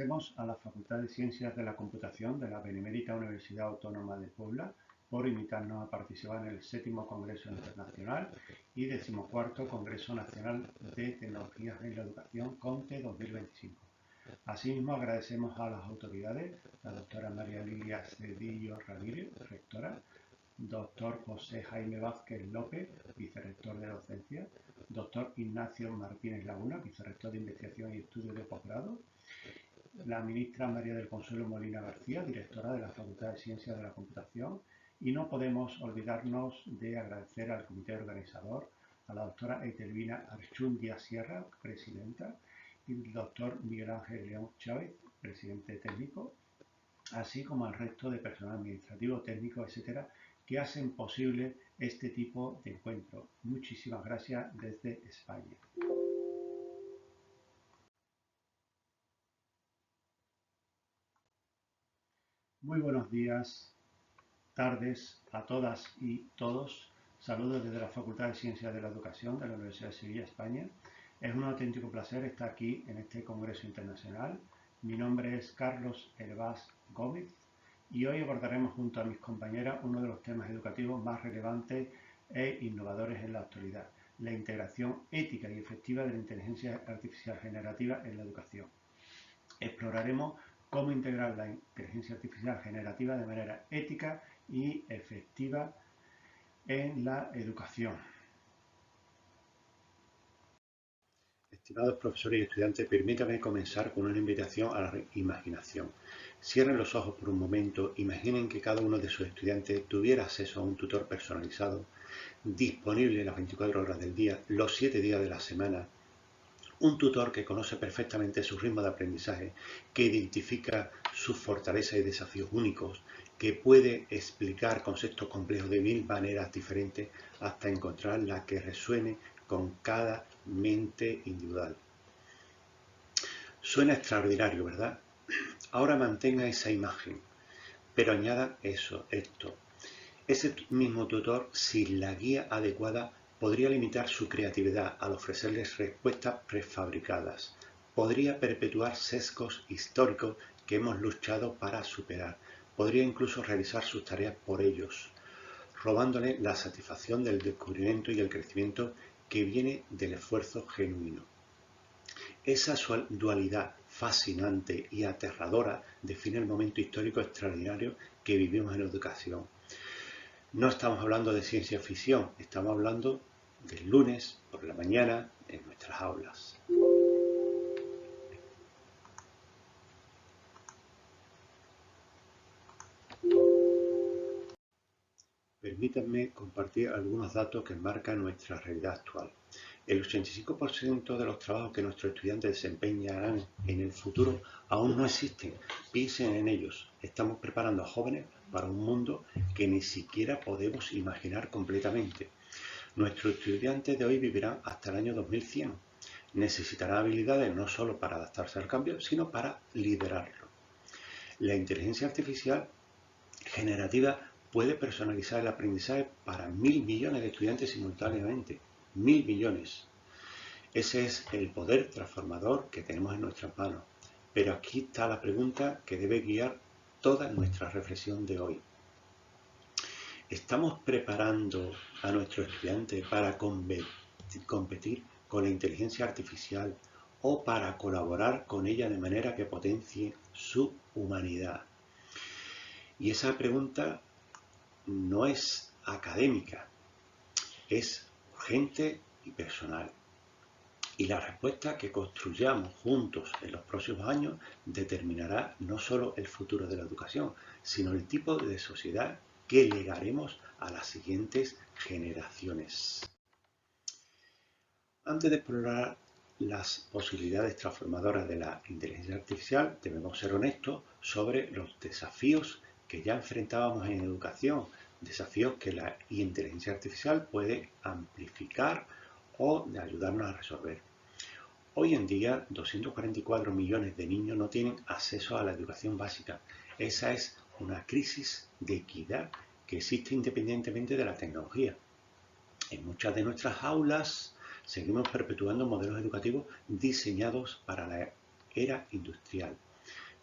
Agradecemos a la Facultad de Ciencias de la Computación de la Benemérita Universidad Autónoma de Puebla por invitarnos a participar en el 7º Congreso Internacional y 14º Congreso Nacional de Tecnologías en la Educación CONTE 2025. Asimismo, agradecemos a las autoridades, la doctora María Lilia Cedillo Ramírez, rectora, doctor José Jaime Vázquez López, vicerrector de docencia, doctor Ignacio Martínez Laguna, vicerrector de investigación y estudios de posgrado, la ministra María del Consuelo Molina García, directora de la Facultad de Ciencias de la Computación, y no podemos olvidarnos de agradecer al comité organizador, a la doctora Etelvina Archundia Sierra, presidenta, y el doctor Miguel Ángel León Chávez, presidente técnico, así como al resto de personal administrativo, técnico, etcétera, que hacen posible este tipo de encuentro. Muchísimas gracias desde España. Muy buenos días, tardes a todas y todos. Saludos desde la Facultad de Ciencias de la Educación de la Universidad de Sevilla, España. Es un auténtico placer estar aquí en este Congreso Internacional. Mi nombre es Carlos Hervás Gómez y hoy abordaremos junto a mis compañeras uno de los temas educativos más relevantes e innovadores en la actualidad: la integración ética y efectiva de la inteligencia artificial generativa en la educación. Exploraremos cómo integrar la inteligencia artificial generativa de manera ética y efectiva en la educación. Estimados profesores y estudiantes, permítanme comenzar con una invitación a la imaginación. Cierren los ojos por un momento, imaginen que cada uno de sus estudiantes tuviera acceso a un tutor personalizado, disponible las 24 horas del día, los 7 días de la semana. Un tutor que conoce perfectamente su ritmo de aprendizaje, que identifica sus fortalezas y desafíos únicos, que puede explicar conceptos complejos de 1000 maneras diferentes hasta encontrar la que resuene con cada mente individual. Suena extraordinario, ¿verdad? Ahora mantenga esa imagen, pero añada esto. Ese mismo tutor, sin la guía adecuada, podría limitar su creatividad al ofrecerles respuestas prefabricadas. Podría perpetuar sesgos históricos que hemos luchado para superar. Podría incluso realizar sus tareas por ellos, robándole la satisfacción del descubrimiento y el crecimiento que viene del esfuerzo genuino. Esa dualidad fascinante y aterradora define el momento histórico extraordinario que vivimos en la educación. No estamos hablando de ciencia ficción, estamos hablando del lunes por la mañana en nuestras aulas. Permítanme compartir algunos datos que marcan nuestra realidad actual. El 85% de los trabajos que nuestros estudiantes desempeñarán en el futuro aún no existen. Piensen en ellos. Estamos preparando a jóvenes para un mundo que ni siquiera podemos imaginar completamente. Nuestros estudiantes de hoy vivirán hasta el año 2100. Necesitarán habilidades no solo para adaptarse al cambio, sino para liderarlo. La inteligencia artificial generativa puede personalizar el aprendizaje para 1000 millones de estudiantes simultáneamente. 1000 millones. Ese es el poder transformador que tenemos en nuestras manos. Pero aquí está la pregunta que debe guiar toda nuestra reflexión de hoy. ¿Estamos preparando a nuestros estudiantes para competir con la inteligencia artificial o para colaborar con ella de manera que potencie su humanidad? Y esa pregunta no es académica, es urgente y personal. Y la respuesta que construyamos juntos en los próximos años determinará no solo el futuro de la educación, sino el tipo de sociedad que legaremos a las siguientes generaciones. Antes de explorar las posibilidades transformadoras de la inteligencia artificial, debemos ser honestos sobre los desafíos que ya enfrentábamos en educación, desafíos que la inteligencia artificial puede amplificar o ayudarnos a resolver. Hoy en día, 244 millones de niños no tienen acceso a la educación básica. Esa es una crisis de equidad que existe independientemente de la tecnología. En muchas de nuestras aulas seguimos perpetuando modelos educativos diseñados para la era industrial.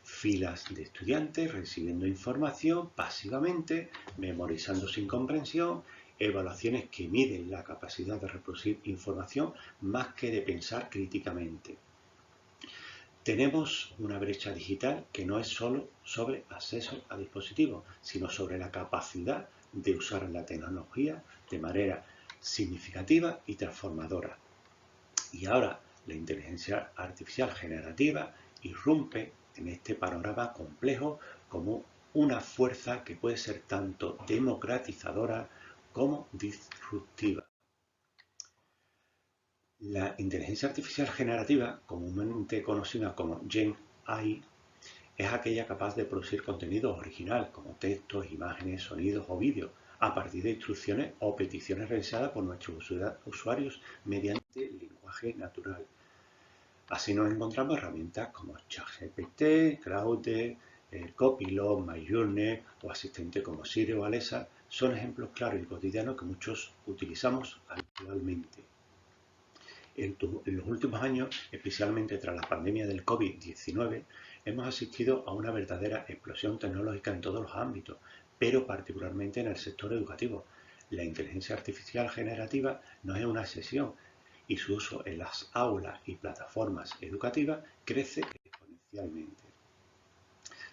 filas de estudiantes recibiendo información pasivamente, memorizando sin comprensión, evaluaciones que miden la capacidad de reproducir información más que de pensar críticamente. Tenemos una brecha digital que no es solo sobre acceso a dispositivos, sino sobre la capacidad de usar la tecnología de manera significativa y transformadora. Y ahora la inteligencia artificial generativa irrumpe en este panorama complejo como una fuerza que puede ser tanto democratizadora como disruptiva. La inteligencia artificial generativa, comúnmente conocida como Gen AI, es aquella capaz de producir contenido original como textos, imágenes, sonidos o vídeos a partir de instrucciones o peticiones realizadas por nuestros usuarios mediante lenguaje natural. Así nos encontramos herramientas como ChatGPT, Claude, Copilot, Midjourney o asistentes como Siri o Alexa son ejemplos claros y cotidianos que muchos utilizamos actualmente. En los últimos años, especialmente tras la pandemia del COVID-19, hemos asistido a una verdadera explosión tecnológica en todos los ámbitos, pero particularmente en el sector educativo. La inteligencia artificial generativa no es una excepción y su uso en las aulas y plataformas educativas crece exponencialmente.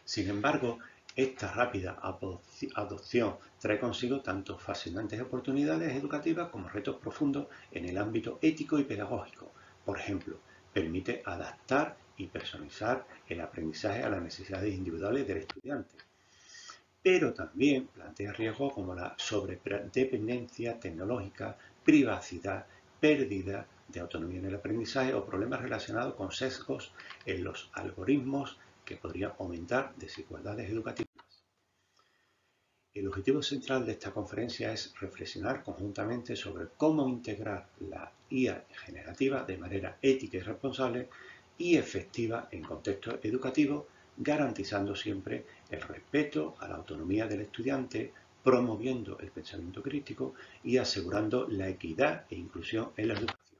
Sin embargo, esta rápida adopción trae consigo tanto fascinantes oportunidades educativas como retos profundos en el ámbito ético y pedagógico. Por ejemplo, permite adaptar y personalizar el aprendizaje a las necesidades individuales del estudiante. Pero también plantea riesgos como la sobredependencia tecnológica, privacidad, pérdida de autonomía en el aprendizaje o problemas relacionados con sesgos en los algoritmos que podrían aumentar desigualdades educativas. El objetivo central de esta conferencia es reflexionar conjuntamente sobre cómo integrar la IA generativa de manera ética y responsable y efectiva en contextos educativos, garantizando siempre el respeto a la autonomía del estudiante, promoviendo el pensamiento crítico y asegurando la equidad e inclusión en la educación.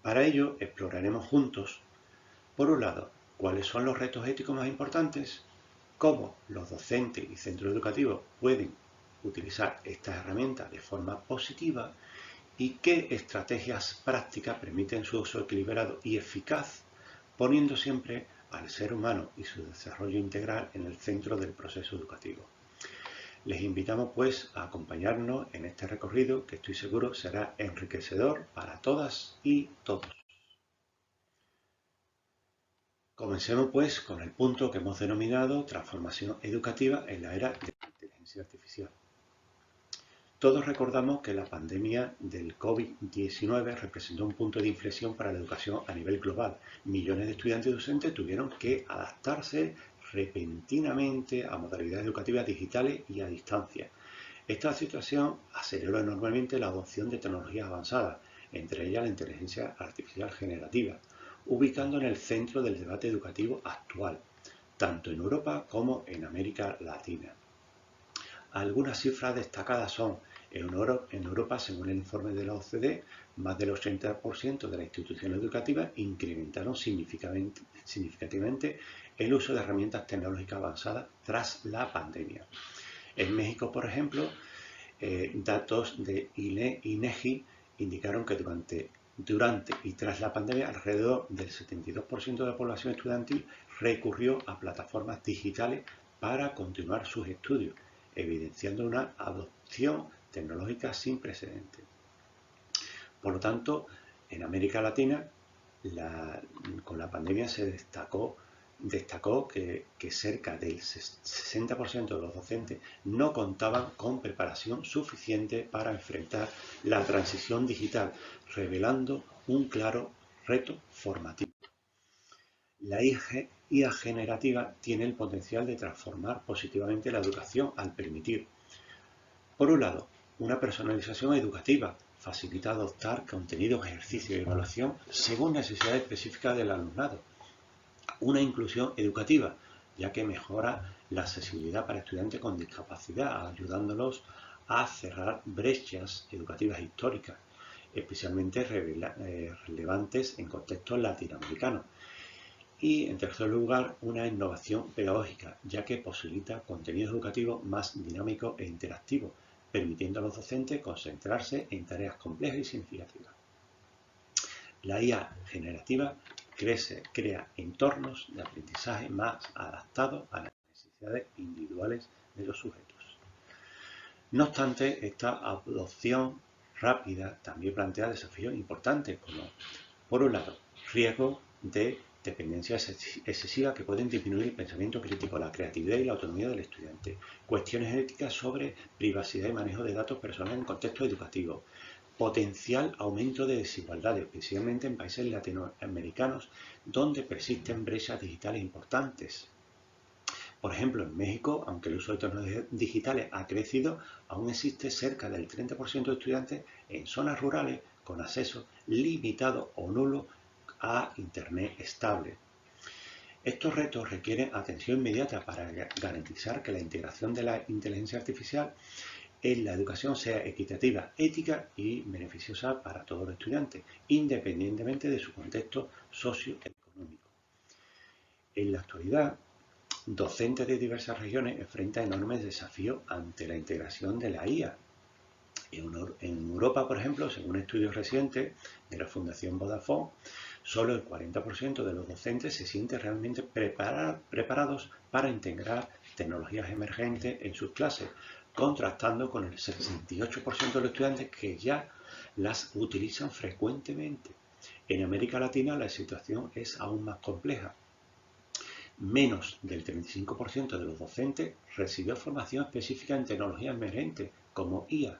Para ello, exploraremos juntos, por un lado, cuáles son los retos éticos más importantes, cómo los docentes y centros educativos pueden utilizar estas herramientas de forma positiva y qué estrategias prácticas permiten su uso equilibrado y eficaz, poniendo siempre al ser humano y su desarrollo integral en el centro del proceso educativo. Les invitamos pues a acompañarnos en este recorrido que estoy seguro será enriquecedor para todas y todos. Comencemos pues con el punto que hemos denominado transformación educativa en la era de la inteligencia artificial. Todos recordamos que la pandemia del COVID-19 representó un punto de inflexión para la educación a nivel global. Millones de estudiantes y docentes tuvieron que adaptarse repentinamente a modalidades educativas digitales y a distancia. Esta situación aceleró enormemente la adopción de tecnologías avanzadas, entre ellas la inteligencia artificial generativa, ubicando en el centro del debate educativo actual, tanto en Europa como en América Latina. Algunas cifras destacadas son: en Europa, según el informe de la OCDE, más del 80% de las instituciones educativas incrementaron significativamente el uso de herramientas tecnológicas avanzadas tras la pandemia. En México, por ejemplo, datos de INEGI indicaron que durante y tras la pandemia, alrededor del 72% de la población estudiantil recurrió a plataformas digitales para continuar sus estudios, evidenciando una adopción tecnológica sin precedentes. Por lo tanto, en América Latina, con la pandemia se destacó que cerca del 60% de los docentes no contaban con preparación suficiente para enfrentar la transición digital, revelando un claro reto formativo. La IA generativa tiene el potencial de transformar positivamente la educación al permitir, por un lado, una personalización educativa, facilita adoptar contenidos, ejercicios y evaluación según necesidades específicas del alumnado. Una inclusión educativa, ya que mejora la accesibilidad para estudiantes con discapacidad, ayudándolos a cerrar brechas educativas históricas, especialmente relevantes en contextos latinoamericanos. Y, en tercer lugar, una innovación pedagógica, ya que posibilita contenidos educativos más dinámicos e interactivos, permitiendo a los docentes concentrarse en tareas complejas y significativas. La IA generativa crea entornos de aprendizaje más adaptados a las necesidades individuales de los sujetos. No obstante, esta adopción rápida también plantea desafíos importantes, como, por un lado, riesgos de dependencia excesiva que pueden disminuir el pensamiento crítico, la creatividad y la autonomía del estudiante, cuestiones éticas sobre privacidad y manejo de datos personales en contexto educativo, potencial aumento de desigualdades, especialmente en países latinoamericanos donde persisten brechas digitales importantes. Por ejemplo, en México, aunque el uso de tecnologías digitales ha crecido, aún existe cerca del 30% de estudiantes en zonas rurales con acceso limitado o nulo a Internet estable. Estos retos requieren atención inmediata para garantizar que la integración de la inteligencia artificial en la educación sea equitativa, ética y beneficiosa para todos los estudiantes, independientemente de su contexto socioeconómico. En la actualidad, docentes de diversas regiones enfrentan enormes desafíos ante la integración de la IA. En Europa, por ejemplo, según estudios recientes de la Fundación Vodafone, solo el 40% de los docentes se sienten realmente preparados para integrar tecnologías emergentes en sus clases, contrastando con el 68% de los estudiantes que ya las utilizan frecuentemente. En América Latina la situación es aún más compleja. Menos del 35% de los docentes recibió formación específica en tecnologías emergentes, como IA.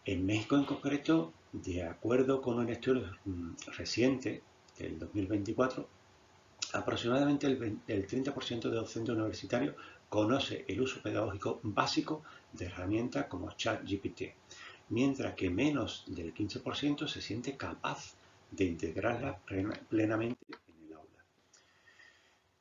En México en concreto, de acuerdo con un estudio reciente del 2024, aproximadamente el 30% de docentes universitarios conoce el uso pedagógico básico de herramientas como ChatGPT, mientras que menos del 15% se siente capaz de integrarla plenamente en el aula.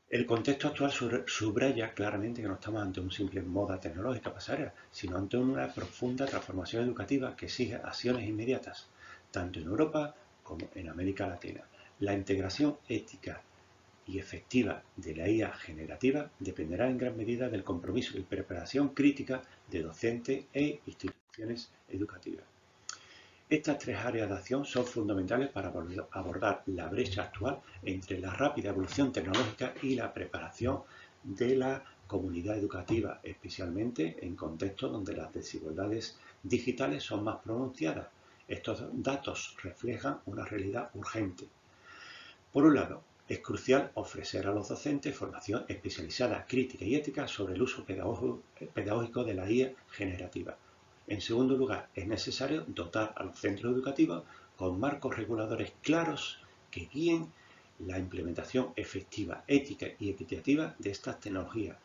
El contexto actual subraya claramente que no estamos ante una simple moda tecnológica pasajera, sino ante una profunda transformación educativa que exige acciones inmediatas, tanto en Europa como en América Latina. La integración ética y efectiva de la IA generativa dependerá en gran medida del compromiso y preparación crítica de docentes e instituciones educativas. Estas tres áreas de acción son fundamentales para abordar la brecha actual entre la rápida evolución tecnológica y la preparación de la comunidad educativa, especialmente en contextos donde las desigualdades digitales son más pronunciadas. Estos datos reflejan una realidad urgente. Por un lado, es crucial ofrecer a los docentes formación especializada, crítica y ética sobre el uso pedagógico de la IA generativa. En segundo lugar, es necesario dotar a los centros educativos con marcos reguladores claros que guíen la implementación efectiva, ética y equitativa de estas tecnologías.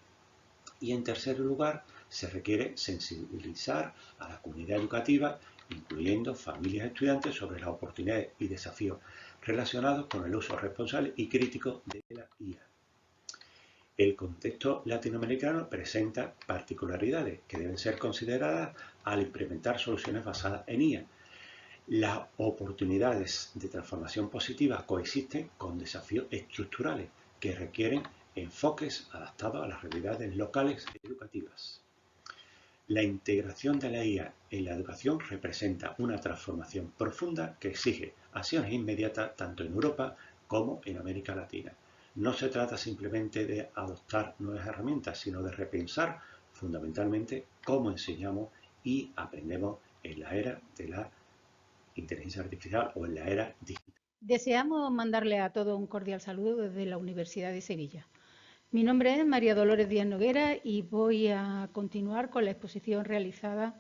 Y en tercer lugar, se requiere sensibilizar a la comunidad educativa, incluyendo familias y estudiantes, sobre las oportunidades y desafíos relacionados con el uso responsable y crítico de la IA. El contexto latinoamericano presenta particularidades que deben ser consideradas al implementar soluciones basadas en IA. Las oportunidades de transformación positiva coexisten con desafíos estructurales que requieren enfoques adaptados a las realidades locales educativas. La integración de la IA en la educación representa una transformación profunda que exige acciones inmediatas tanto en Europa como en América Latina. No se trata simplemente de adoptar nuevas herramientas, sino de repensar fundamentalmente cómo enseñamos y aprendemos en la era de la inteligencia artificial o en la era digital. Deseamos mandarle a todos un cordial saludo desde la Universidad de Sevilla. Mi nombre es María Dolores Díaz Noguera y voy a continuar con la exposición realizada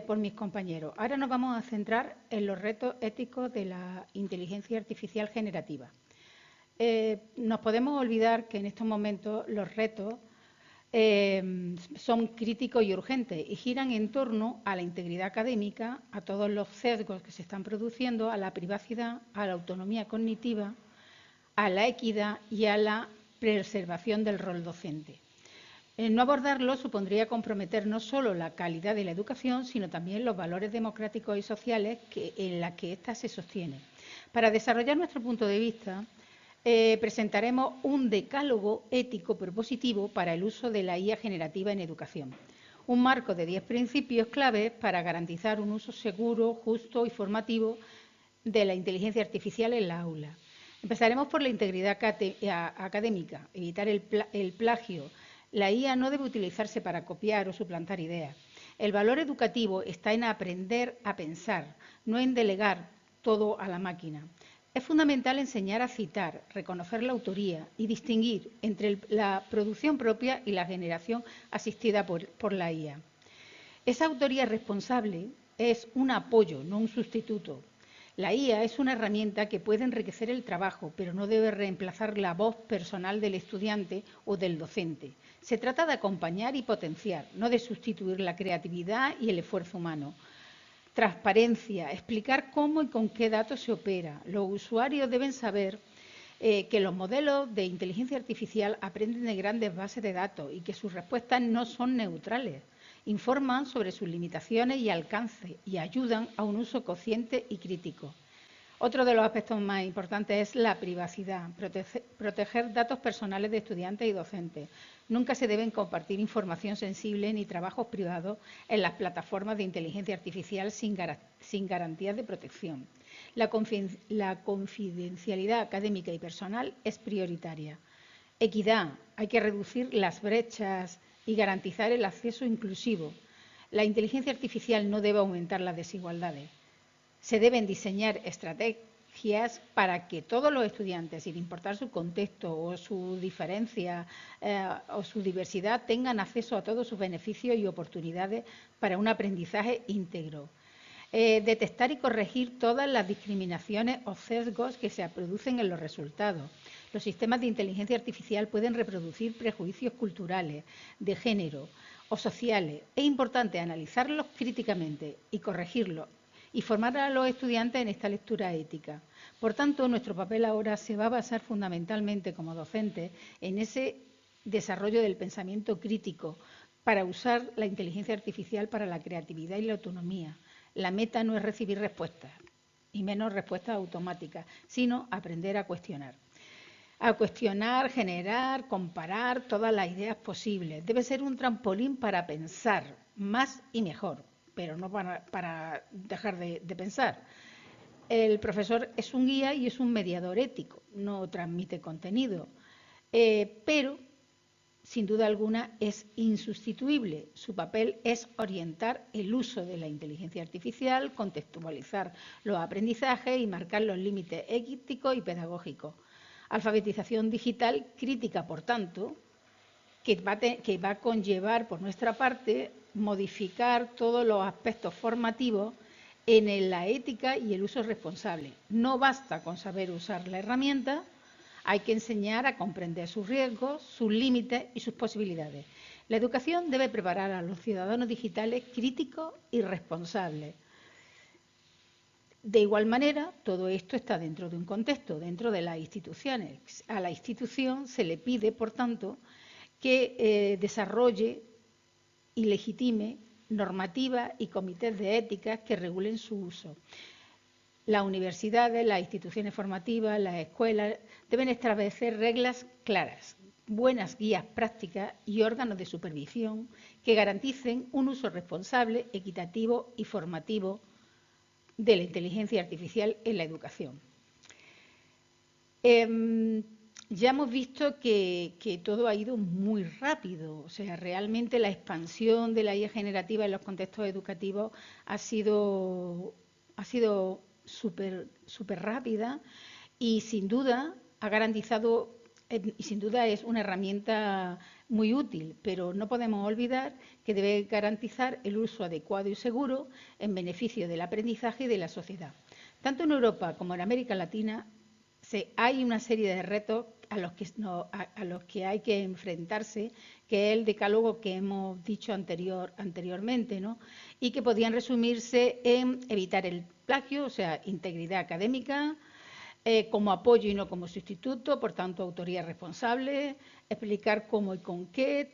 por mis compañeros. Ahora nos vamos a centrar en los retos éticos de la inteligencia artificial generativa. Nos podemos olvidar que en estos momentos los retos son críticos y urgentes y giran en torno a la integridad académica, a todos los sesgos que se están produciendo, a la privacidad, a la autonomía cognitiva, a la equidad y a la preservación del rol docente. No abordarlo supondría comprometer no solo la calidad de la educación, sino también los valores democráticos y sociales en los que ésta se sostiene. Para desarrollar nuestro punto de vista, presentaremos un decálogo ético propositivo para el uso de la IA generativa en educación. Un marco de 10 principios claves para garantizar un uso seguro, justo y formativo de la inteligencia artificial en la aula. Empezaremos por la integridad académica, evitar el plagio. La IA no debe utilizarse para copiar o suplantar ideas. El valor educativo está en aprender a pensar, no en delegar todo a la máquina. Es fundamental enseñar a citar, reconocer la autoría y distinguir entre la producción propia y la generación asistida por la IA. Esa autoría responsable es un apoyo, no un sustituto. La IA es una herramienta que puede enriquecer el trabajo, pero no debe reemplazar la voz personal del estudiante o del docente. Se trata de acompañar y potenciar, no de sustituir la creatividad y el esfuerzo humano. Transparencia, explicar cómo y con qué datos se opera. Los usuarios deben saber que los modelos de inteligencia artificial aprenden de grandes bases de datos y que sus respuestas no son neutrales. Informan sobre sus limitaciones y alcance y ayudan a un uso consciente y crítico. Otro de los aspectos más importantes es la privacidad, proteger datos personales de estudiantes y docentes. Nunca se deben compartir información sensible ni trabajos privados en las plataformas de inteligencia artificial sin garantías de protección. La confidencialidad académica y personal es prioritaria. Equidad, hay que reducir las brechas y garantizar el acceso inclusivo. La inteligencia artificial no debe aumentar las desigualdades. Se deben diseñar estrategias para que todos los estudiantes, sin importar su contexto o su diferencia o su diversidad, tengan acceso a todos sus beneficios y oportunidades para un aprendizaje íntegro. Detectar y corregir todas las discriminaciones o sesgos que se producen en los resultados. Los sistemas de inteligencia artificial pueden reproducir prejuicios culturales, de género o sociales. Es importante analizarlos críticamente y corregirlos y formar a los estudiantes en esta lectura ética. Por tanto, nuestro papel ahora se va a basar fundamentalmente como docentes en ese desarrollo del pensamiento crítico para usar la inteligencia artificial para la creatividad y la autonomía. La meta no es recibir respuestas, y menos respuestas automáticas, sino aprender a cuestionar. A cuestionar, generar, comparar todas las ideas posibles. Debe ser un trampolín para pensar más y mejor, pero no para dejar de pensar. El profesor es un guía y es un mediador ético, no transmite contenido, pero sin duda alguna es insustituible. Su papel es orientar el uso de la inteligencia artificial, contextualizar los aprendizajes y marcar los límites éticos y pedagógicos. Alfabetización digital crítica, por tanto, que va a conllevar por nuestra parte modificar todos los aspectos formativos en la ética y el uso responsable. No basta con saber usar la herramienta, hay que enseñar a comprender sus riesgos, sus límites y sus posibilidades. La educación debe preparar a los ciudadanos digitales críticos y responsables. De igual manera, todo esto está dentro de un contexto, dentro de las instituciones. A la institución se le pide, por tanto, que desarrolle y legitime normativas y comités de ética que regulen su uso. Las universidades, las instituciones formativas, las escuelas deben establecer reglas claras, buenas guías prácticas y órganos de supervisión que garanticen un uso responsable, equitativo y formativo de la inteligencia artificial en la educación. Ya hemos visto que todo ha ido muy rápido, o sea, realmente la expansión de la IA generativa en los contextos educativos ha sido súper rápida y sin duda ha garantizado, y sin duda es una herramienta muy útil, pero no podemos olvidar que debe garantizar el uso adecuado y seguro en beneficio del aprendizaje y de la sociedad. Tanto en Europa como en América Latina hay una serie de retos a los que hay que enfrentarse, que es el decálogo que hemos dicho anteriormente, ¿no? Y que podían resumirse en evitar el plagio, o sea, integridad académica, como apoyo y no como sustituto, por tanto, autoría responsable, explicar cómo y con qué,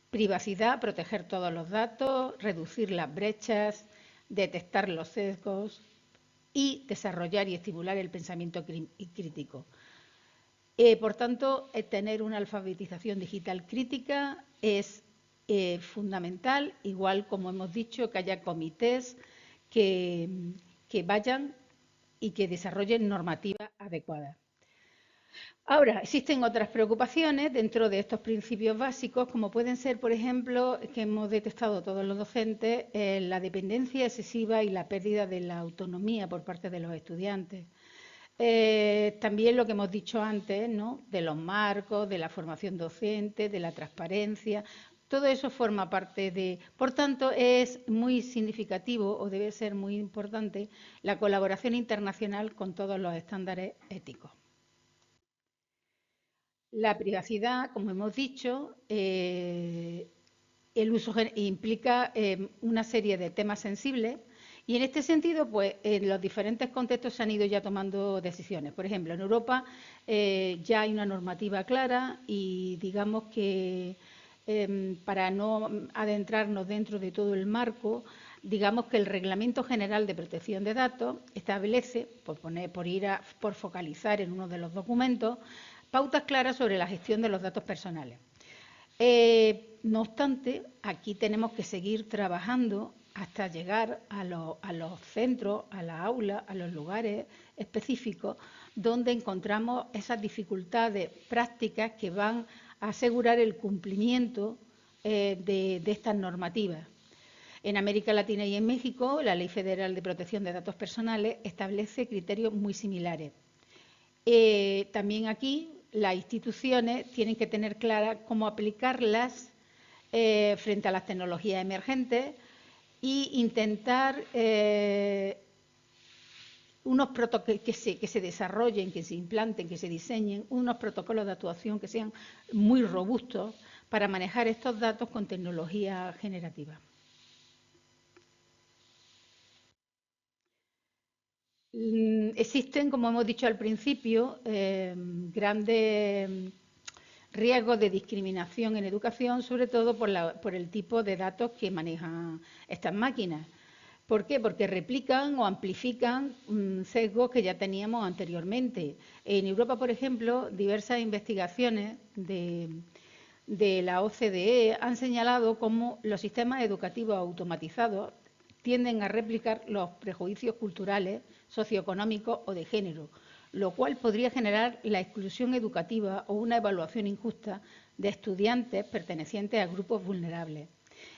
privacidad, proteger todos los datos, reducir las brechas, detectar los sesgos y desarrollar y estimular el pensamiento crítico. Por tanto, tener una alfabetización digital crítica es fundamental, igual como hemos dicho, que haya comités que vayan y que desarrollen normativas adecuadas. Ahora, existen otras preocupaciones dentro de estos principios básicos, como pueden ser, por ejemplo, que hemos detectado todos los docentes, la dependencia excesiva y la pérdida de la autonomía por parte de los estudiantes. También lo que hemos dicho antes, ¿no?, de los marcos, de la formación docente, de la transparencia. Todo eso forma parte de… Por tanto, es muy significativo o debe ser muy importante la colaboración internacional con todos los estándares éticos. La privacidad, como hemos dicho, el uso implica una serie de temas sensibles y en este sentido, pues en los diferentes contextos se han ido ya tomando decisiones. Por ejemplo, en Europa ya hay una normativa clara y digamos que para no adentrarnos dentro de todo el marco, digamos que el Reglamento General de Protección de Datos establece, por focalizar en uno de los documentos, pautas claras sobre la gestión de los datos personales. No obstante, aquí tenemos que seguir trabajando hasta llegar a los centros, a las aulas, a los lugares específicos donde encontramos esas dificultades prácticas que van a asegurar el cumplimiento de estas normativas. En América Latina y en México, la Ley Federal de Protección de Datos Personales establece criterios muy similares. También aquí las instituciones tienen que tener clara cómo aplicarlas frente a las tecnologías emergentes e intentar unos protocolos que se desarrollen, que se implanten, que se diseñen unos protocolos de actuación que sean muy robustos para manejar estos datos con tecnología generativa. Existen, como hemos dicho al principio, grandes riesgos de discriminación en educación, sobre todo por el tipo de datos que manejan estas máquinas. ¿Por qué? Porque replican o amplifican sesgos que ya teníamos anteriormente. En Europa, por ejemplo, diversas investigaciones de la OCDE han señalado cómo los sistemas educativos automatizados tienden a replicar los prejuicios culturales, socioeconómicos o de género, lo cual podría generar la exclusión educativa o una evaluación injusta de estudiantes pertenecientes a grupos vulnerables.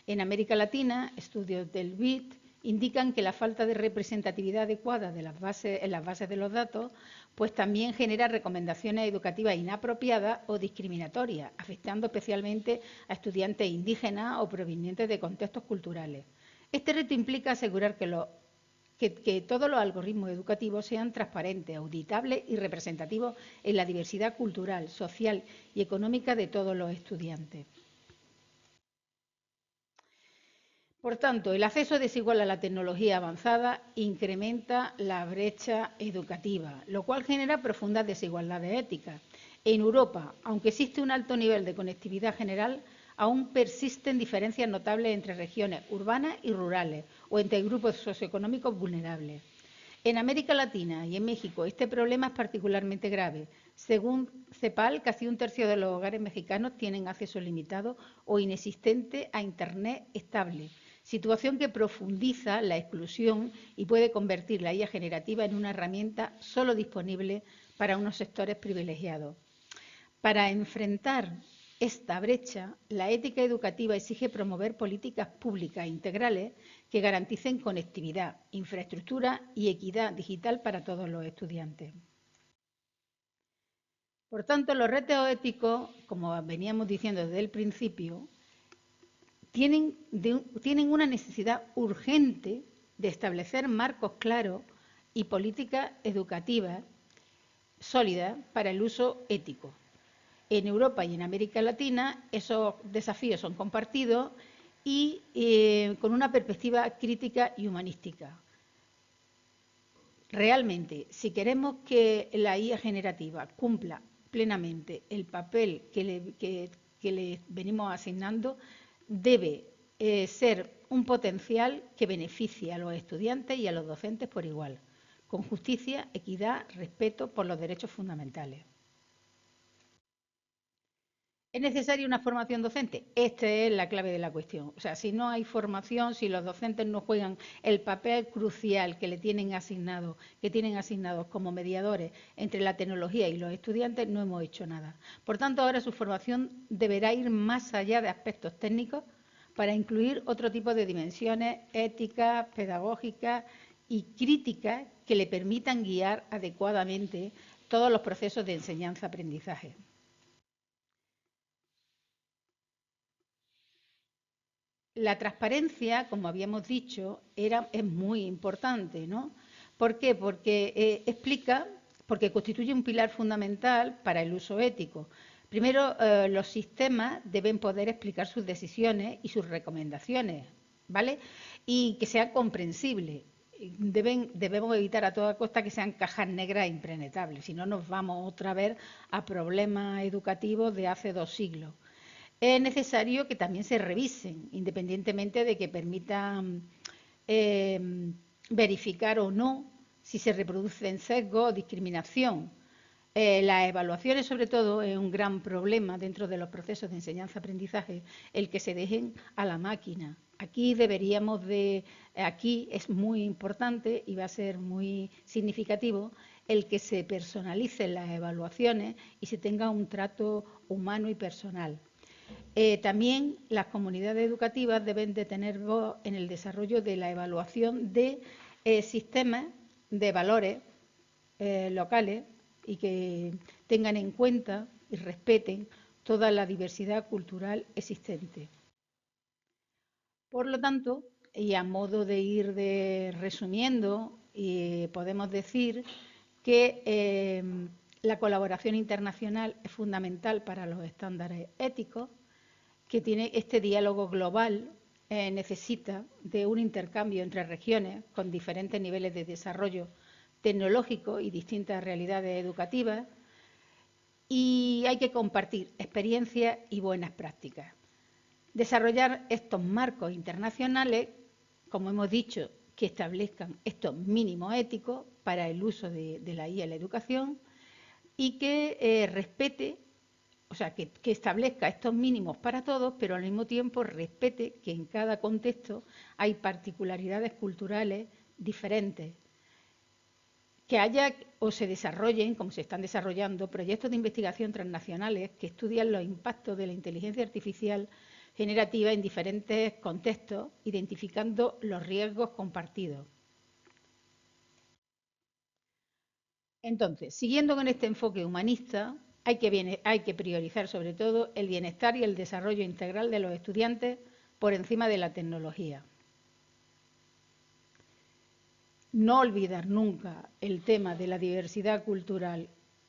En América Latina, estudios del BID indican que la falta de representatividad adecuada en las bases de los datos pues también genera recomendaciones educativas inapropiadas o discriminatorias, afectando especialmente a estudiantes indígenas o provenientes de contextos culturales. Este reto implica asegurar que todos los algoritmos educativos sean transparentes, auditables y representativos en la diversidad cultural, social y económica de todos los estudiantes. Por tanto, el acceso desigual a la tecnología avanzada incrementa la brecha educativa, lo cual genera profundas desigualdades éticas. En Europa, aunque existe un alto nivel de conectividad general, aún persisten diferencias notables entre regiones urbanas y rurales o entre grupos socioeconómicos vulnerables. En América Latina y en México este problema es particularmente grave. Según CEPAL, casi un tercio de los hogares mexicanos tienen acceso limitado o inexistente a Internet estable, situación que profundiza la exclusión y puede convertir la IA generativa en una herramienta solo disponible para unos sectores privilegiados. Para enfrentar esta brecha, la ética educativa exige promover políticas públicas integrales que garanticen conectividad, infraestructura y equidad digital para todos los estudiantes. Por tanto, los retos éticos, como veníamos diciendo desde el principio, tienen una necesidad urgente de establecer marcos claros y políticas educativas sólidas para el uso ético. En Europa y en América Latina esos desafíos son compartidos y con una perspectiva crítica y humanística. Realmente, si queremos que la IA generativa cumpla plenamente el papel que le venimos asignando, debe ser un potencial que beneficie a los estudiantes y a los docentes por igual, con justicia, equidad, respeto por los derechos fundamentales. ¿Es necesaria una formación docente? Esta es la clave de la cuestión. O sea, si no hay formación, si los docentes no juegan el papel crucial que tienen asignados como mediadores entre la tecnología y los estudiantes, no hemos hecho nada. Por tanto, ahora su formación deberá ir más allá de aspectos técnicos para incluir otro tipo de dimensiones éticas, pedagógicas y críticas que le permitan guiar adecuadamente todos los procesos de enseñanza-aprendizaje. La transparencia, como habíamos dicho, es muy importante, ¿no? ¿Por qué? Porque porque constituye un pilar fundamental para el uso ético. Primero, los sistemas deben poder explicar sus decisiones y sus recomendaciones, ¿vale? Y que sea comprensible. Debemos evitar a toda costa que sean cajas negras e impenetrables, si no nos vamos otra vez a problemas educativos de hace 2 siglos. Es necesario que también se revisen, independientemente de que permitan verificar o no si se reproducen sesgos o discriminación. Las evaluaciones, sobre todo, es un gran problema dentro de los procesos de enseñanza-aprendizaje, el que se dejen a la máquina. Aquí es muy importante y va a ser muy significativo el que se personalicen las evaluaciones y se tenga un trato humano y personal. También las comunidades educativas deben de tener voz en el desarrollo de la evaluación de sistemas de valores locales y que tengan en cuenta y respeten toda la diversidad cultural existente. Por lo tanto, y a modo de ir resumiendo, podemos decir que la colaboración internacional es fundamental para los estándares éticos, que tiene este diálogo global necesita de un intercambio entre regiones con diferentes niveles de desarrollo tecnológico y distintas realidades educativas, y hay que compartir experiencias y buenas prácticas. Desarrollar estos marcos internacionales, como hemos dicho, que establezcan estos mínimos éticos para el uso de la IA en la educación y que respete, o sea, que establezca estos mínimos para todos, pero al mismo tiempo respete que en cada contexto hay particularidades culturales diferentes. Que haya o se desarrollen, como se están desarrollando, proyectos de investigación transnacionales que estudian los impactos de la inteligencia artificial generativa en diferentes contextos, identificando los riesgos compartidos. Entonces, siguiendo con este enfoque humanista, hay que priorizar sobre todo el bienestar y el desarrollo integral de los estudiantes por encima de la tecnología. No olvidar nunca el tema de la diversidad cultural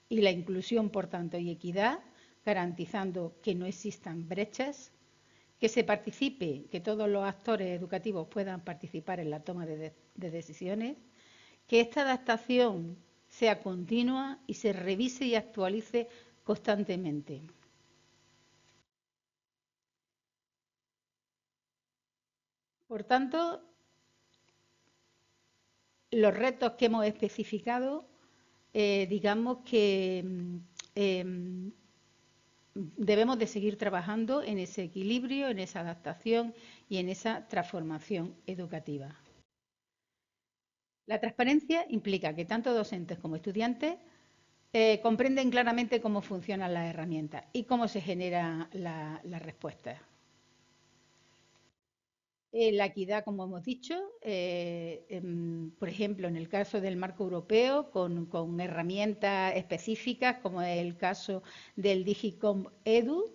y la inclusión, por tanto, y equidad, garantizando que no existan brechas, que se participe, que todos los actores educativos puedan participar en la toma de decisiones, que esta adaptación sea continua y se revise y actualice constantemente. Por tanto, los retos que hemos especificado, digamos que debemos de seguir trabajando en ese equilibrio, en esa adaptación y en esa transformación educativa. La transparencia implica que tanto docentes como estudiantes comprenden claramente cómo funcionan las herramientas y cómo se genera la respuesta. La equidad, como hemos dicho, por ejemplo, en el caso del marco europeo, con herramientas específicas, como es el caso del Digicom Edu,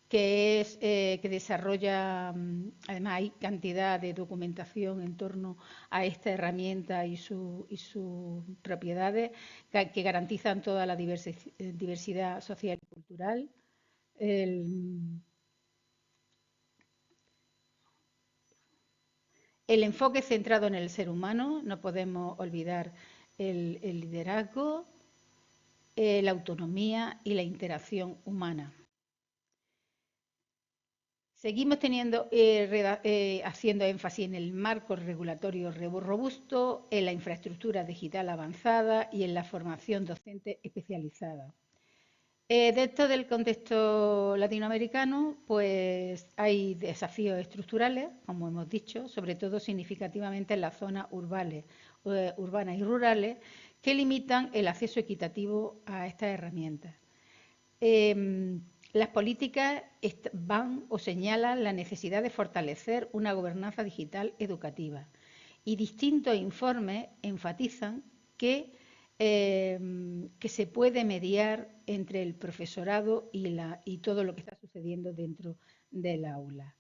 que desarrolla, además hay cantidad de documentación en torno a esta herramienta y sus propiedades que garantizan toda la diversidad social y cultural. El enfoque centrado en el ser humano, no podemos olvidar el liderazgo, la autonomía y la interacción humana. Seguimos haciendo énfasis en el marco regulatorio robusto, en la infraestructura digital avanzada y en la formación docente especializada. Dentro del contexto latinoamericano, pues hay desafíos estructurales, como hemos dicho, sobre todo significativamente en las zonas urbanas y rurales, que limitan el acceso equitativo a estas herramientas. Las políticas van o señalan la necesidad de fortalecer una gobernanza digital educativa y distintos informes enfatizan que se puede mediar entre el profesorado y todo lo que está sucediendo dentro del aula.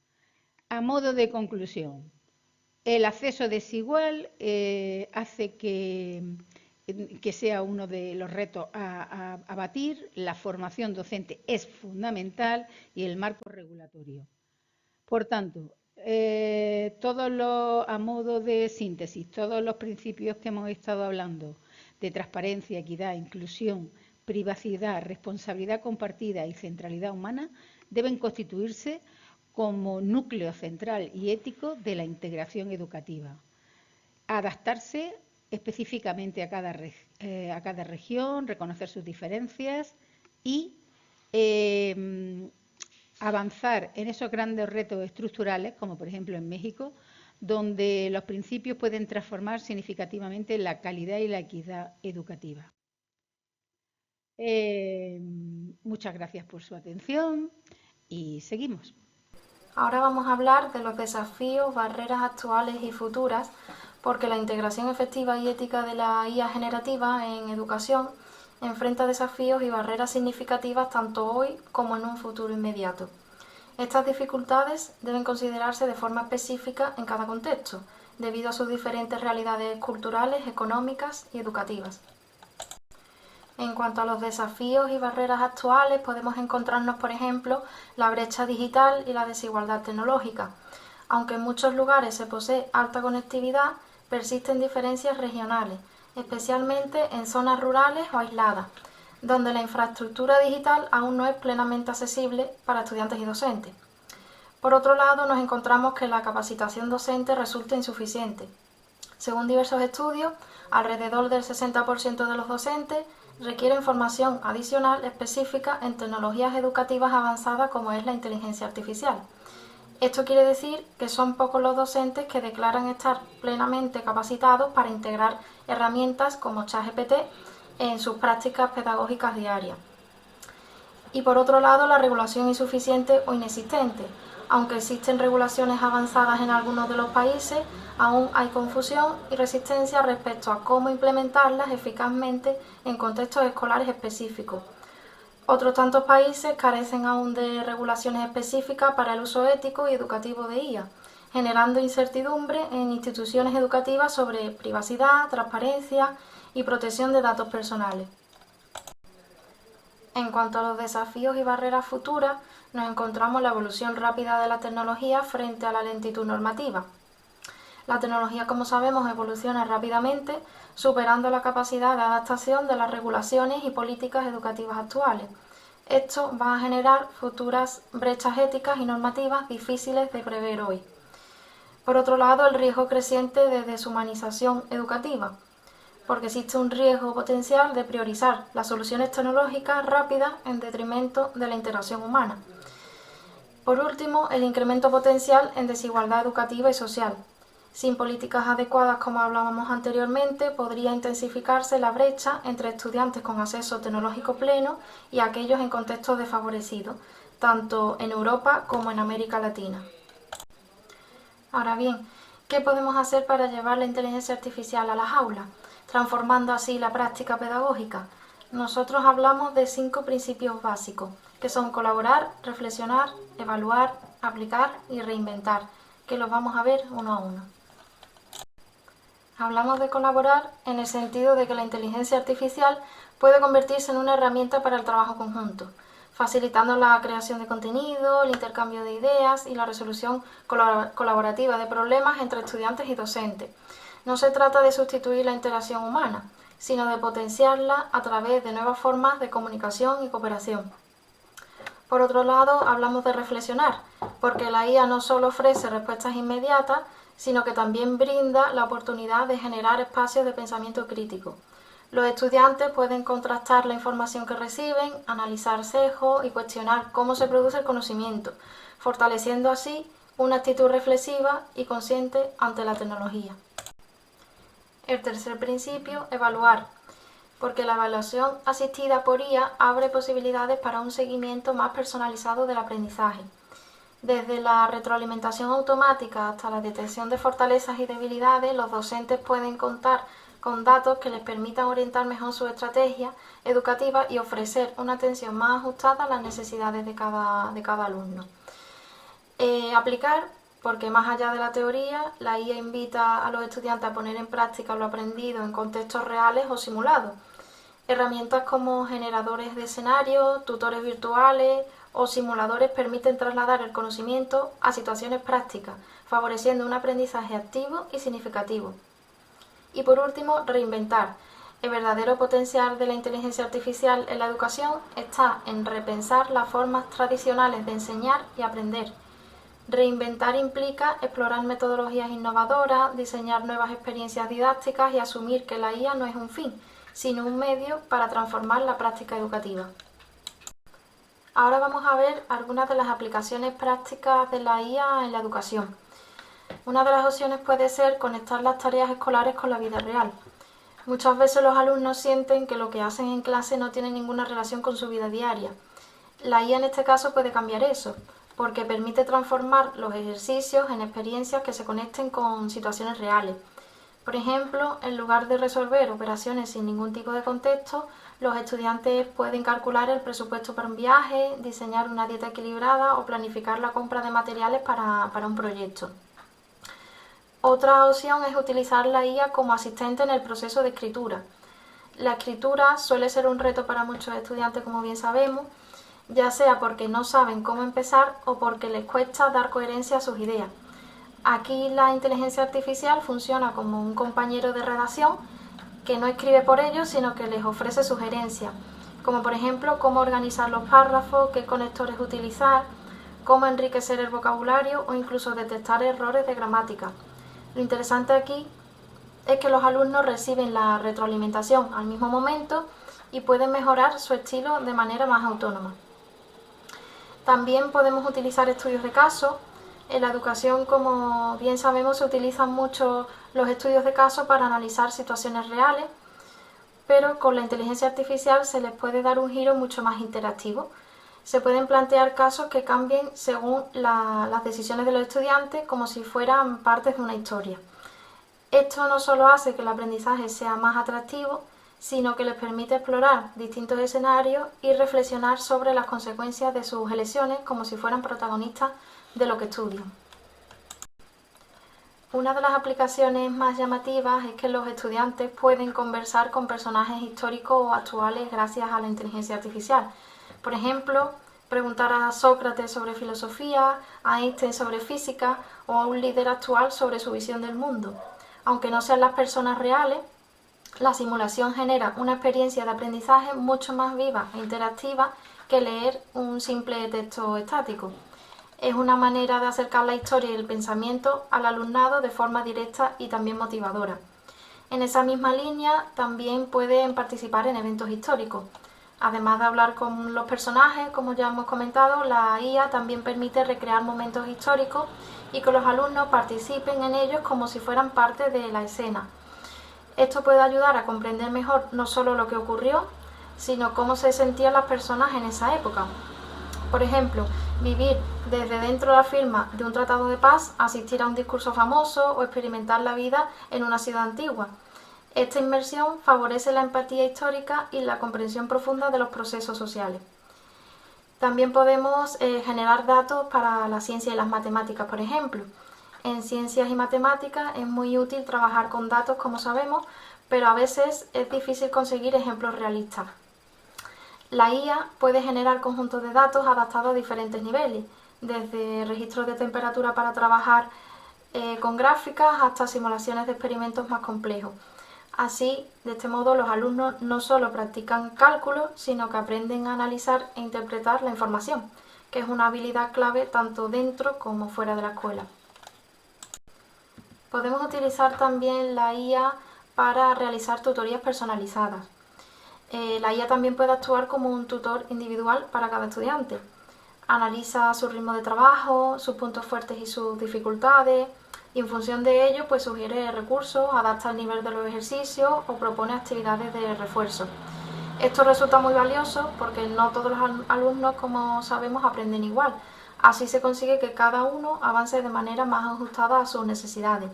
A modo de conclusión, el acceso desigual hace que sea uno de los retos a batir. La formación docente es fundamental y el marco regulatorio. Por tanto, a modo de síntesis, todos los principios que hemos estado hablando de transparencia, equidad, inclusión, privacidad, responsabilidad compartida y centralidad humana deben constituirse como núcleo central y ético de la integración educativa. Adaptarse específicamente a cada región, reconocer sus diferencias y avanzar en esos grandes retos estructurales, como por ejemplo en México, donde los principios pueden transformar significativamente la calidad y la equidad educativa. Muchas gracias por su atención y seguimos. Ahora vamos a hablar de los desafíos, barreras actuales y futuras, porque la integración efectiva y ética de la IA generativa en educación enfrenta desafíos y barreras significativas tanto hoy como en un futuro inmediato. Estas dificultades deben considerarse de forma específica en cada contexto, debido a sus diferentes realidades culturales, económicas y educativas. En cuanto a los desafíos y barreras actuales, podemos encontrarnos, por ejemplo, la brecha digital y la desigualdad tecnológica. Aunque en muchos lugares se posee alta conectividad, persisten diferencias regionales, especialmente en zonas rurales o aisladas, donde la infraestructura digital aún no es plenamente accesible para estudiantes y docentes. Por otro lado, nos encontramos que la capacitación docente resulta insuficiente. Según diversos estudios, alrededor del 60% de los docentes requieren formación adicional específica en tecnologías educativas avanzadas como es la inteligencia artificial. Esto quiere decir que son pocos los docentes que declaran estar plenamente capacitados para integrar herramientas como ChatGPT en sus prácticas pedagógicas diarias. Y por otro lado, la regulación insuficiente o inexistente. Aunque existen regulaciones avanzadas en algunos de los países, aún hay confusión y resistencia respecto a cómo implementarlas eficazmente en contextos escolares específicos. Otros tantos países carecen aún de regulaciones específicas para el uso ético y educativo de IA, generando incertidumbre en instituciones educativas sobre privacidad, transparencia y protección de datos personales. En cuanto a los desafíos y barreras futuras, nos encontramos la evolución rápida de la tecnología frente a la lentitud normativa. La tecnología, como sabemos, evoluciona rápidamente, superando la capacidad de adaptación de las regulaciones y políticas educativas actuales. Esto va a generar futuras brechas éticas y normativas difíciles de prever hoy. Por otro lado, el riesgo creciente de deshumanización educativa, porque existe un riesgo potencial de priorizar las soluciones tecnológicas rápidas en detrimento de la interacción humana. Por último, el incremento potencial en desigualdad educativa y social. Sin políticas adecuadas, como hablábamos anteriormente, podría intensificarse la brecha entre estudiantes con acceso tecnológico pleno y aquellos en contextos desfavorecidos, tanto en Europa como en América Latina. Ahora bien, ¿qué podemos hacer para llevar la inteligencia artificial a las aulas, transformando así la práctica pedagógica? Nosotros hablamos de 5 principios básicos, que son colaborar, reflexionar, evaluar, aplicar y reinventar, que los vamos a ver uno a uno. Hablamos de colaborar en el sentido de que la inteligencia artificial puede convertirse en una herramienta para el trabajo conjunto, facilitando la creación de contenido, el intercambio de ideas y la resolución colaborativa de problemas entre estudiantes y docentes. No se trata de sustituir la interacción humana, sino de potenciarla a través de nuevas formas de comunicación y cooperación. Por otro lado, hablamos de reflexionar, porque la IA no solo ofrece respuestas inmediatas, sino que también brinda la oportunidad de generar espacios de pensamiento crítico. Los estudiantes pueden contrastar la información que reciben, analizar sesgos y cuestionar cómo se produce el conocimiento, fortaleciendo así una actitud reflexiva y consciente ante la tecnología. El tercer principio, evaluar, porque la evaluación asistida por IA abre posibilidades para un seguimiento más personalizado del aprendizaje. Desde la retroalimentación automática hasta la detección de fortalezas y debilidades, los docentes pueden contar con datos que les permitan orientar mejor su estrategia educativa y ofrecer una atención más ajustada a las necesidades de cada alumno. Aplicar, porque más allá de la teoría, la IA invita a los estudiantes a poner en práctica lo aprendido en contextos reales o simulados. Herramientas como generadores de escenarios, tutores virtuales o simuladores permiten trasladar el conocimiento a situaciones prácticas, favoreciendo un aprendizaje activo y significativo. Y por último, reinventar. El verdadero potencial de la inteligencia artificial en la educación está en repensar las formas tradicionales de enseñar y aprender. Reinventar implica explorar metodologías innovadoras, diseñar nuevas experiencias didácticas y asumir que la IA no es un fin, sino un medio para transformar la práctica educativa. Ahora vamos a ver algunas de las aplicaciones prácticas de la IA en la educación. Una de las opciones puede ser conectar las tareas escolares con la vida real. Muchas veces los alumnos sienten que lo que hacen en clase no tiene ninguna relación con su vida diaria. La IA en este caso puede cambiar eso, porque permite transformar los ejercicios en experiencias que se conecten con situaciones reales. Por ejemplo, en lugar de resolver operaciones sin ningún tipo de contexto, los estudiantes pueden calcular el presupuesto para un viaje, diseñar una dieta equilibrada o planificar la compra de materiales para un proyecto. Otra opción es utilizar la IA como asistente en el proceso de escritura. La escritura suele ser un reto para muchos estudiantes, como bien sabemos, ya sea porque no saben cómo empezar o porque les cuesta dar coherencia a sus ideas. Aquí la inteligencia artificial funciona como un compañero de redacción que no escribe por ellos, sino que les ofrece sugerencias, como por ejemplo cómo organizar los párrafos, qué conectores utilizar, cómo enriquecer el vocabulario o incluso detectar errores de gramática. Lo interesante aquí es que los alumnos reciben la retroalimentación al mismo momento y pueden mejorar su estilo de manera más autónoma. También podemos utilizar estudios de caso. En la educación, como bien sabemos, se utilizan mucho los estudios de caso para analizar situaciones reales, pero con la inteligencia artificial se les puede dar un giro mucho más interactivo. Se pueden plantear casos que cambien según las decisiones de los estudiantes, como si fueran partes de una historia. Esto no solo hace que el aprendizaje sea más atractivo, sino que les permite explorar distintos escenarios y reflexionar sobre las consecuencias de sus elecciones como si fueran protagonistas de lo que estudian. Una de las aplicaciones más llamativas es que los estudiantes pueden conversar con personajes históricos o actuales gracias a la inteligencia artificial. Por ejemplo, preguntar a Sócrates sobre filosofía, a Einstein sobre física o a un líder actual sobre su visión del mundo. Aunque no sean las personas reales, la simulación genera una experiencia de aprendizaje mucho más viva e interactiva que leer un simple texto estático. Es una manera de acercar la historia y el pensamiento al alumnado de forma directa y también motivadora. En esa misma línea también pueden participar en eventos históricos. Además de hablar con los personajes, como ya hemos comentado, la IA también permite recrear momentos históricos y que los alumnos participen en ellos como si fueran parte de la escena. Esto puede ayudar a comprender mejor no solo lo que ocurrió, sino cómo se sentían las personas en esa época. Por ejemplo, vivir desde dentro de la firma de un tratado de paz, asistir a un discurso famoso o experimentar la vida en una ciudad antigua. Esta inmersión favorece la empatía histórica y la comprensión profunda de los procesos sociales. También podemos generar datos para la ciencia y las matemáticas, por ejemplo. En ciencias y matemáticas es muy útil trabajar con datos, como sabemos, pero a veces es difícil conseguir ejemplos realistas. La IA puede generar conjuntos de datos adaptados a diferentes niveles, desde registros de temperatura para trabajar con gráficas hasta simulaciones de experimentos más complejos. Así, de este modo, los alumnos no solo practican cálculo, sino que aprenden a analizar e interpretar la información, que es una habilidad clave tanto dentro como fuera de la escuela. Podemos utilizar también la IA para realizar tutorías personalizadas. La IA también puede actuar como un tutor individual para cada estudiante. Analiza su ritmo de trabajo, sus puntos fuertes y sus dificultades, y en función de ello pues sugiere recursos, adapta el nivel de los ejercicios o propone actividades de refuerzo. Esto resulta muy valioso porque no todos los alumnos, como sabemos, aprenden igual. Así se consigue que cada uno avance de manera más ajustada a sus necesidades.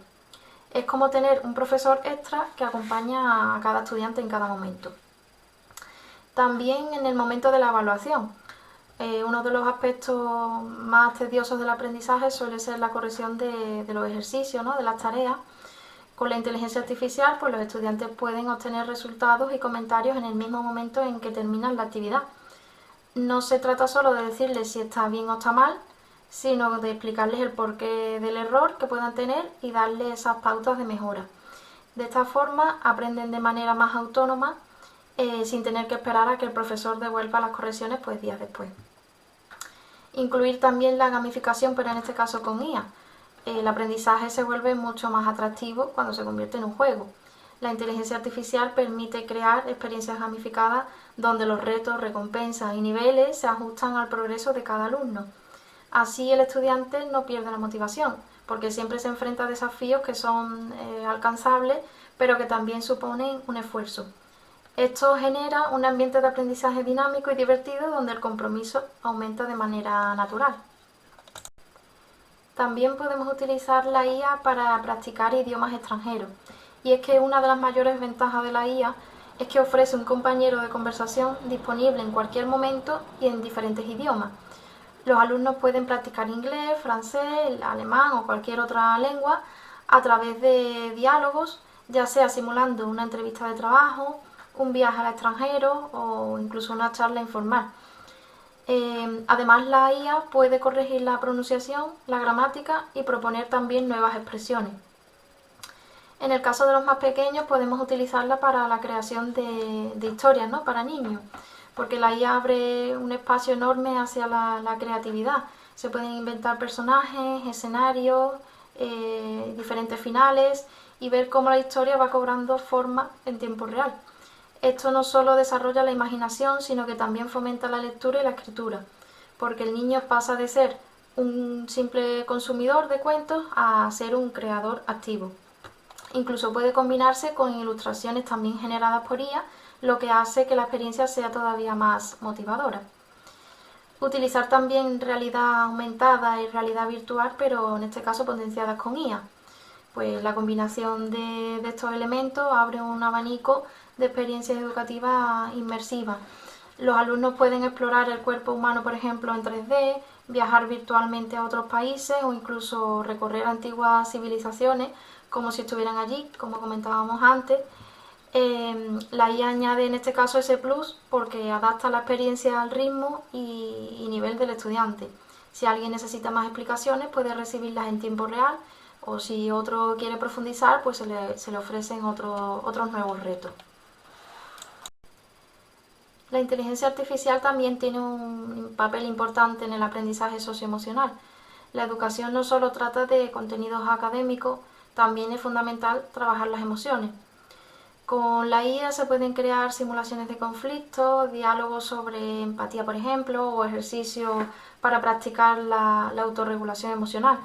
Es como tener un profesor extra que acompaña a cada estudiante en cada momento. También en el momento de la evaluación. Uno de los aspectos más tediosos del aprendizaje suele ser la corrección de los ejercicios, ¿no? De las tareas. Con la inteligencia artificial, pues los estudiantes pueden obtener resultados y comentarios en el mismo momento en que terminan la actividad. No se trata solo de decirles si está bien o está mal, sino de explicarles el porqué del error que puedan tener y darles esas pautas de mejora. De esta forma aprenden de manera más autónoma, sin tener que esperar a que el profesor devuelva las correcciones pues días después. Incluir también la gamificación, pero en este caso con IA. El aprendizaje se vuelve mucho más atractivo cuando se convierte en un juego. La inteligencia artificial permite crear experiencias gamificadas donde los retos, recompensas y niveles se ajustan al progreso de cada alumno. Así el estudiante no pierde la motivación, porque siempre se enfrenta a desafíos que son alcanzables, pero que también suponen un esfuerzo. Esto genera un ambiente de aprendizaje dinámico y divertido donde el compromiso aumenta de manera natural. También podemos utilizar la IA para practicar idiomas extranjeros. Y es que una de las mayores ventajas de la IA es que ofrece un compañero de conversación disponible en cualquier momento y en diferentes idiomas. Los alumnos pueden practicar inglés, francés, alemán o cualquier otra lengua a través de diálogos, ya sea simulando una entrevista de trabajo, un viaje al extranjero o incluso una charla informal. Además, la IA puede corregir la pronunciación, la gramática y proponer también nuevas expresiones. En el caso de los más pequeños podemos utilizarla para la creación de historias, ¿no? Para niños, porque la IA abre un espacio enorme hacia la creatividad. Se pueden inventar personajes, escenarios, diferentes finales y ver cómo la historia va cobrando forma en tiempo real. Esto no solo desarrolla la imaginación, sino que también fomenta la lectura y la escritura, porque el niño pasa de ser un simple consumidor de cuentos a ser un creador activo. Incluso puede combinarse con ilustraciones también generadas por IA, lo que hace que la experiencia sea todavía más motivadora. Utilizar también realidad aumentada y realidad virtual, pero en este caso potenciadas con IA. Pues la combinación de estos elementos abre un abanico de experiencias educativas inmersivas. Los alumnos pueden explorar el cuerpo humano, por ejemplo, en 3D, viajar virtualmente a otros países o incluso recorrer antiguas civilizaciones como si estuvieran allí, como comentábamos antes. La IA añade en este caso ese plus porque adapta la experiencia al ritmo y nivel del estudiante. Si alguien necesita más explicaciones, puede recibirlas en tiempo real, o si otro quiere profundizar, pues se le ofrecen otros nuevos retos. La inteligencia artificial también tiene un papel importante en el aprendizaje socioemocional. La educación no solo trata de contenidos académicos, también es fundamental trabajar las emociones. Con la IA se pueden crear simulaciones de conflictos, diálogos sobre empatía, por ejemplo, o ejercicios para practicar la autorregulación emocional.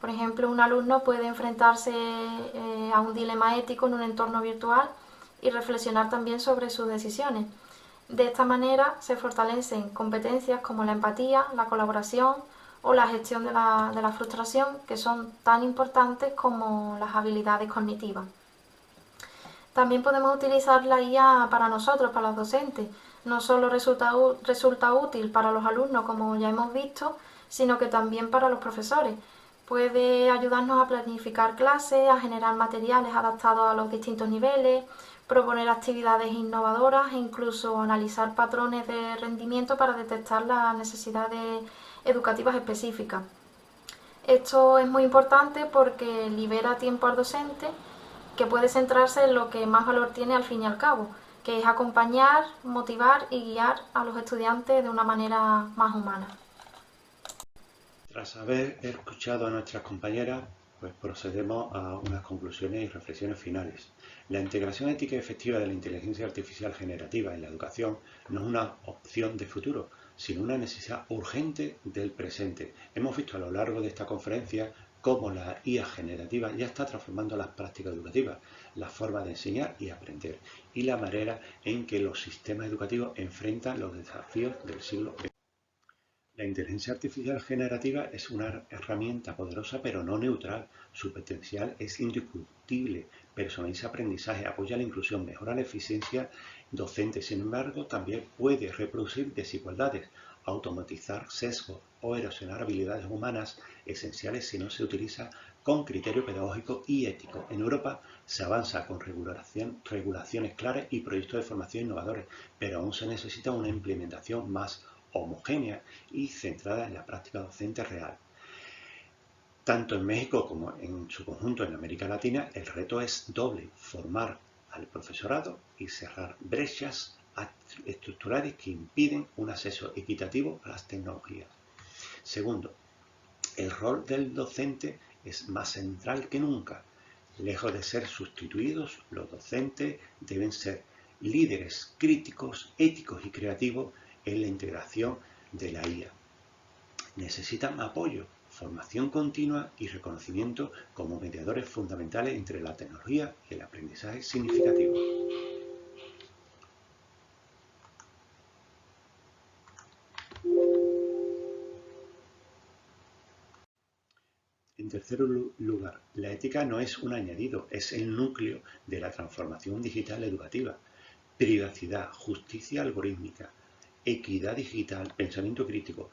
Por ejemplo, un alumno puede enfrentarse a un dilema ético en un entorno virtual y reflexionar también sobre sus decisiones. De esta manera se fortalecen competencias como la empatía, la colaboración o la gestión de la frustración, que son tan importantes como las habilidades cognitivas. También podemos utilizar la IA para nosotros, para los docentes. No solo resulta útil para los alumnos, como ya hemos visto, sino que también para los profesores. Puede ayudarnos a planificar clases, a generar materiales adaptados a los distintos niveles, proponer actividades innovadoras e incluso analizar patrones de rendimiento para detectar las necesidades educativas específicas. Esto es muy importante porque libera tiempo al docente, que puede centrarse en lo que más valor tiene al fin y al cabo, que es acompañar, motivar y guiar a los estudiantes de una manera más humana. Tras haber escuchado a nuestras compañeras, Pues procedemos a unas conclusiones y reflexiones finales. La integración ética y efectiva de la inteligencia artificial generativa en la educación no es una opción de futuro, sino una necesidad urgente del presente. Hemos visto a lo largo de esta conferencia cómo la IA generativa ya está transformando las prácticas educativas, la forma de enseñar y aprender, y la manera en que los sistemas educativos enfrentan los desafíos del siglo XXI. La inteligencia artificial generativa es una herramienta poderosa pero no neutral. Su potencial es indiscutible, personaliza aprendizaje, apoya la inclusión, mejora la eficiencia docente. Sin embargo, también puede reproducir desigualdades, automatizar sesgos o erosionar habilidades humanas esenciales si no se utiliza con criterio pedagógico y ético. En Europa se avanza con regulaciones claras y proyectos de formación innovadores, pero aún se necesita una implementación más homogénea y centrada en la práctica docente real. Tanto en México como en su conjunto en América Latina, el reto es doble: formar al profesorado y cerrar brechas estructurales que impiden un acceso equitativo a las tecnologías. Segundo, el rol del docente es más central que nunca. Lejos de ser sustituidos, los docentes deben ser líderes críticos, éticos y creativos en la integración de la IA. Necesitan apoyo, formación continua y reconocimiento como mediadores fundamentales entre la tecnología y el aprendizaje significativo. En tercer lugar, la ética no es un añadido, es el núcleo de la transformación digital educativa. Privacidad, justicia algorítmica, equidad digital, pensamiento crítico.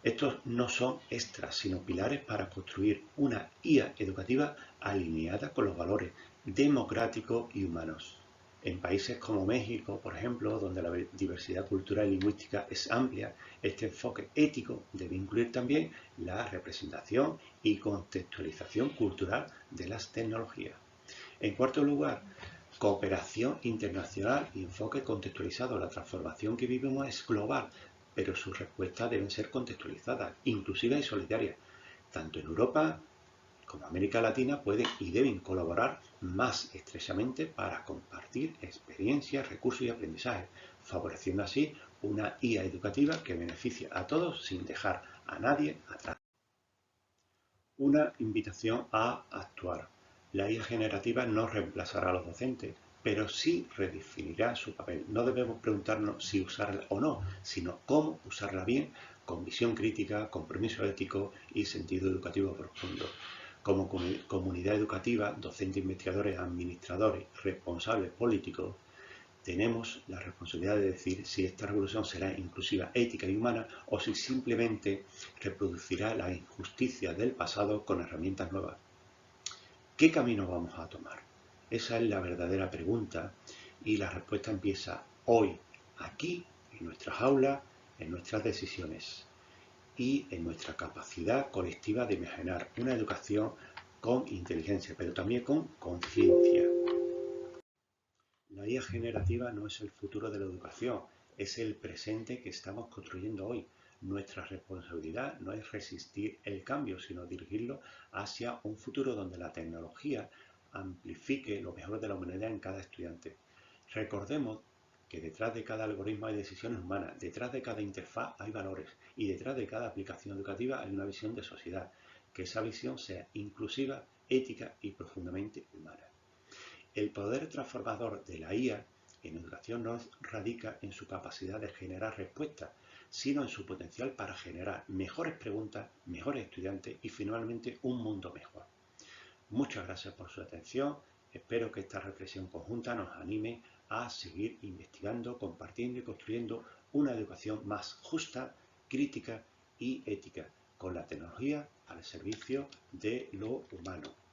Estos no son extras, sino pilares para construir una IA educativa alineada con los valores democráticos y humanos. En países como México, por ejemplo, donde la diversidad cultural y lingüística es amplia, este enfoque ético debe incluir también la representación y contextualización cultural de las tecnologías. En cuarto lugar, cooperación internacional y enfoque contextualizado. La transformación que vivimos es global, pero sus respuestas deben ser contextualizadas, inclusivas y solidarias. Tanto en Europa como América Latina pueden y deben colaborar más estrechamente para compartir experiencias, recursos y aprendizaje, favoreciendo así una IA educativa que beneficie a todos sin dejar a nadie atrás. Una invitación a actuar. La IA generativa no reemplazará a los docentes, pero sí redefinirá su papel. No debemos preguntarnos si usarla o no, sino cómo usarla bien, con visión crítica, compromiso ético y sentido educativo profundo. Como comunidad educativa, docentes, investigadores, administradores, responsables políticos, tenemos la responsabilidad de decir si esta revolución será inclusiva, ética y humana o si simplemente reproducirá la injusticia del pasado con herramientas nuevas. ¿Qué camino vamos a tomar? Esa es la verdadera pregunta y la respuesta empieza hoy, aquí, en nuestras aulas, en nuestras decisiones y en nuestra capacidad colectiva de imaginar una educación con inteligencia, pero también con conciencia. La IA generativa no es el futuro de la educación, es el presente que estamos construyendo hoy. Nuestra responsabilidad no es resistir el cambio, sino dirigirlo hacia un futuro donde la tecnología amplifique lo mejor de la humanidad en cada estudiante. Recordemos que detrás de cada algoritmo hay decisiones humanas, detrás de cada interfaz hay valores y detrás de cada aplicación educativa hay una visión de sociedad. Que esa visión sea inclusiva, ética y profundamente humana. El poder transformador de la IA en educación no radica en su capacidad de generar respuestas, sino en su potencial para generar mejores preguntas, mejores estudiantes y finalmente un mundo mejor. Muchas gracias por su atención. Espero que esta reflexión conjunta nos anime a seguir investigando, compartiendo y construyendo una educación más justa, crítica y ética, con la tecnología al servicio de lo humano.